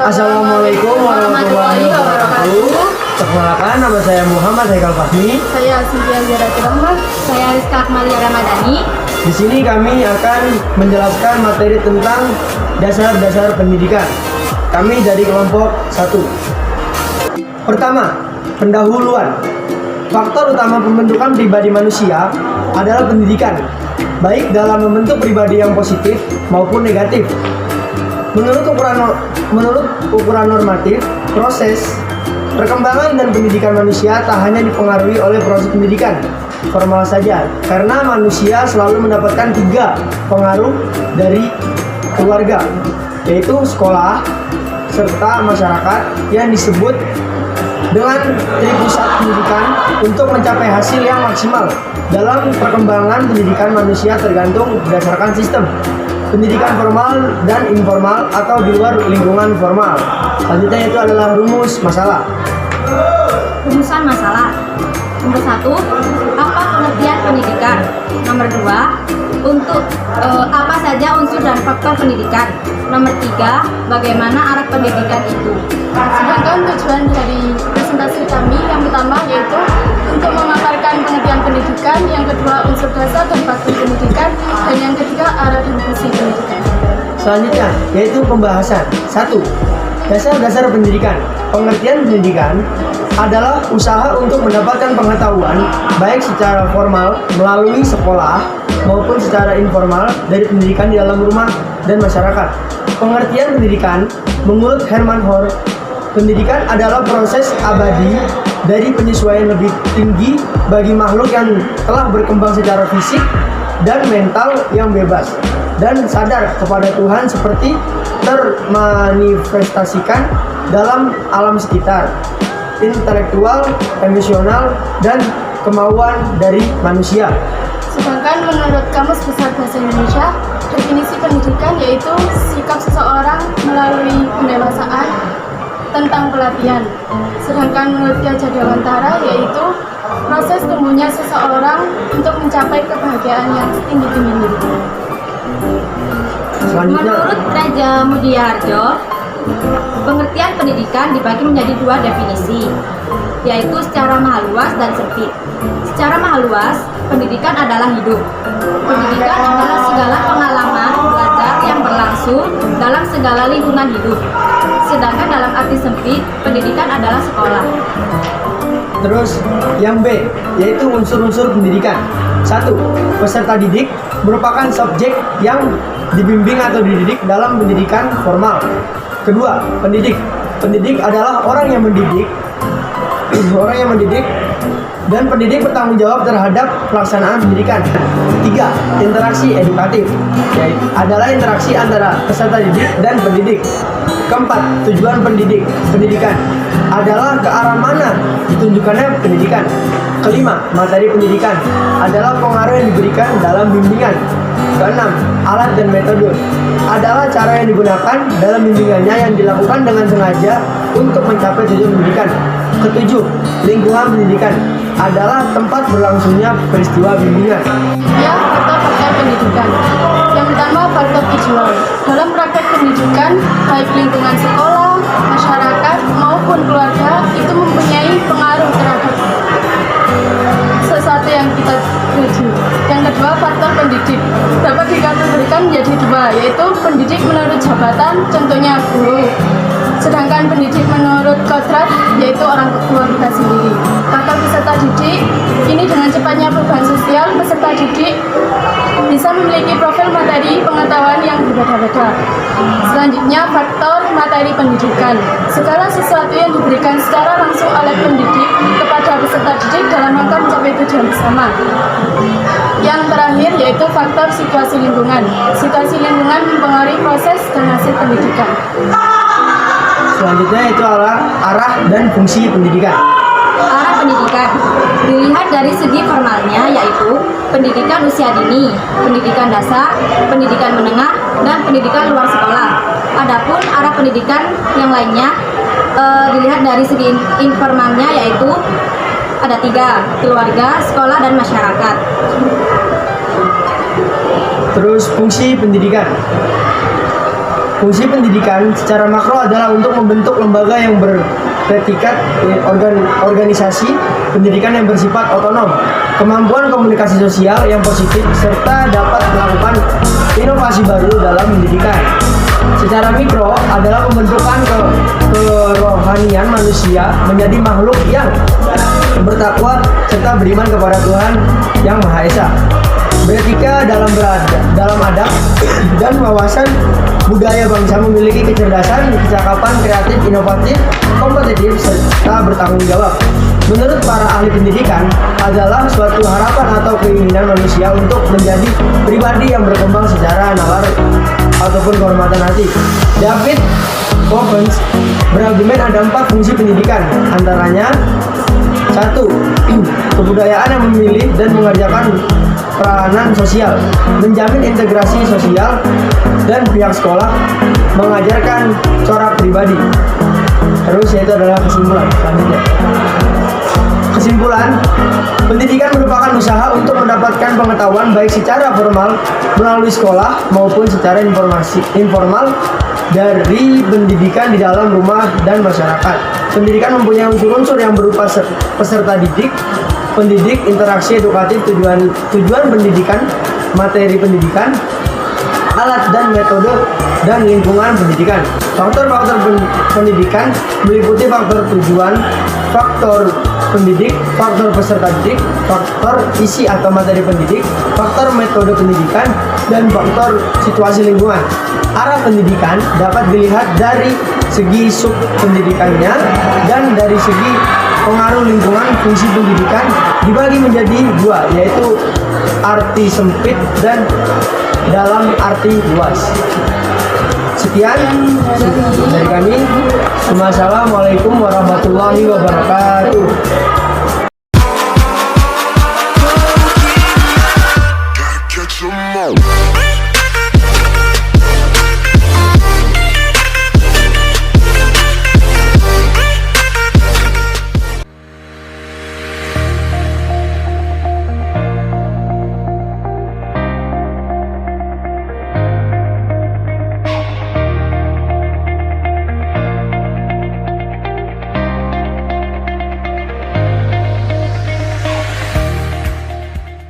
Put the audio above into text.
Assalamualaikum warahmatullahi wabarakatuh. Perkenalkan, nama saya Muhammad Haikal Fahmi. Saya Cynthia Ziratul Rahman. Saya Rizka Akmalia Ramadhani. Di sini kami akan menjelaskan materi tentang dasar-dasar pendidikan. Kami dari kelompok 1. Pertama, pendahuluan. Faktor utama pembentukan pribadi manusia adalah pendidikan, baik dalam membentuk pribadi yang positif maupun negatif. Menurut ukuran normatif, proses perkembangan dan pendidikan manusia tak hanya dipengaruhi oleh proses pendidikan formal saja, karena manusia selalu mendapatkan 3 pengaruh dari keluarga, yaitu sekolah serta masyarakat yang disebut dengan tripusat pendidikan untuk mencapai hasil yang maksimal. Dalam perkembangan pendidikan manusia tergantung berdasarkan sistem pendidikan formal dan informal atau di luar lingkungan formal. Selanjutnya itu adalah rumus masalah. Rumusan masalah. Nomor 1, apa pengertian pendidikan? Nomor 2, untuk apa saja unsur dan faktor pendidikan? Nomor 3, bagaimana arah pendidikan itu? Sedangkan tujuan dari presentasi kami yang pertama yaitu untuk memaparkan pengertian pendidikan, yang kedua unsur dasar dan faktor pendidikan, dan yang ketiga arah dan fungsi pendidikan. Selanjutnya yaitu pembahasan. 1. Dasar-dasar pendidikan. Pengertian pendidikan adalah usaha untuk mendapatkan pengetahuan baik secara formal melalui sekolah maupun secara informal dari pendidikan di dalam rumah dan masyarakat. Pengertian pendidikan menurut Herman Hoare, pendidikan adalah proses abadi dari penyesuaian lebih tinggi bagi makhluk yang telah berkembang secara fisik dan mental yang bebas dan sadar kepada Tuhan seperti termanifestasikan dalam alam sekitar, intelektual, emosional, dan kemauan dari manusia. Sedangkan menurut Kamus Besar Bahasa Indonesia, definisi pendidikan yaitu sikap seseorang melalui pendewasaan tentang pelatihan. Sedangkan menurut Ki Hajar Dewantara yaitu proses tumbuhnya seseorang untuk mencapai kebahagiaan yang setinggi-tingginya. Selanjutnya, Menurut Raja Mudiarjo, pengertian pendidikan dibagi menjadi 2 definisi, yaitu secara maha luas dan sempit. Secara maha luas, pendidikan adalah hidup. Pendidikan adalah segala pengalaman belajar yang berlangsung dalam segala lingkungan hidup. Sedangkan dalam arti sempit, pendidikan adalah sekolah. terus yang B, yaitu unsur-unsur pendidikan. 1. Peserta didik merupakan subjek yang dibimbing atau dididik dalam pendidikan formal. Kedua, pendidik. Pendidik adalah orang yang mendidik, dan pendidik bertanggung jawab terhadap pelaksanaan pendidikan. 3. Interaksi edukatif, yaitu adalah interaksi antara peserta didik dan pendidik. Keempat, tujuan pendidikan adalah ke arah mana ditunjukkannya pendidikan. Kelima, materi pendidikan adalah pengaruh yang diberikan dalam bimbingan. Keenam, alat dan metode adalah cara yang digunakan dalam bimbingannya yang dilakukan dengan sengaja untuk mencapai tujuan pendidikan. Ketujuh, lingkungan pendidikan adalah tempat berlangsungnya peristiwa bimbingan. Ya, faktor-faktor pendidikan. Yang pertama, faktor visual. Dalam praktek pendidikan, baik lingkungan sekolah, masyarakat, maupun keluarga, itu mempunyai pengaruh terhadap sesuatu yang kita tuju. Yang kedua, faktor pendidik. Dapat dikategorikan menjadi 2, yaitu pendidik menurut jabatan, contohnya guru. Sedangkan pendidik menurut kodrat, yaitu orang tua kita sendiri. Faktor peserta didik, ini dengan cepatnya perubahan sosial, peserta didik bisa memiliki profil materi pengetahuan yang berbeda-beda. Selanjutnya, faktor materi pendidikan. Segala sesuatu yang diberikan secara langsung oleh pendidik kepada peserta didik dalam rangka mencapai tujuan bersama. Yang terakhir yaitu faktor situasi lingkungan. Situasi lingkungan mempengaruhi proses dan hasil pendidikan. Selanjutnya itu arah dan fungsi pendidikan. Arah pendidikan dilihat dari segi formalnya, yaitu pendidikan usia dini, pendidikan dasar, pendidikan menengah, dan pendidikan luar sekolah. Adapun arah pendidikan yang lainnya dilihat dari segi informalnya, yaitu ada 3, keluarga, sekolah, dan masyarakat. Terus fungsi pendidikan. Fungsi pendidikan secara makro adalah untuk membentuk lembaga yang berpredikat organisasi pendidikan yang bersifat otonom, kemampuan komunikasi sosial yang positif, serta dapat melakukan inovasi baru dalam pendidikan. Secara mikro adalah pembentukan kerohanian manusia menjadi makhluk yang bertakwa serta beriman kepada Tuhan yang Maha Esa. Beretika dalam adab dan wawasan budaya bangsa, memiliki kecerdasan, kecakapan, kreatif, inovatif, kompetitif, serta bertanggung jawab. Menurut para ahli pendidikan, adalah suatu harapan atau keinginan manusia untuk menjadi pribadi yang berkembang secara nalar ataupun kehormatan hati. David Coppens berargumen ada 4 fungsi pendidikan, antaranya 1. Kebudayaan yang memilih dan mengerjakan peranan sosial, menjamin integrasi sosial, dan pihak sekolah mengajarkan corak pribadi. Terus yaitu adalah kesimpulan selanjutnya. Kesimpulan, pendidikan merupakan usaha untuk mendapatkan pengetahuan baik secara formal melalui sekolah maupun secara informal dari pendidikan di dalam rumah dan masyarakat. Pendidikan mempunyai unsur-unsur yang berupa peserta didik, pendidik, interaksi edukatif, tujuan pendidikan, materi pendidikan, alat dan metode, dan lingkungan pendidikan. Faktor-faktor pendidikan meliputi faktor tujuan, faktor pendidik, faktor peserta didik, faktor isi atau materi pendidik, faktor metode pendidikan, dan faktor situasi lingkungan. Arah pendidikan dapat dilihat dari segi sub pendidikannya dan dari segi pengaruh lingkungan. Fungsi pendidikan dibagi menjadi 2, yaitu arti sempit dan dalam arti luas. Sekian dari kami. Wassalamualaikum warahmatullahi wabarakatuh.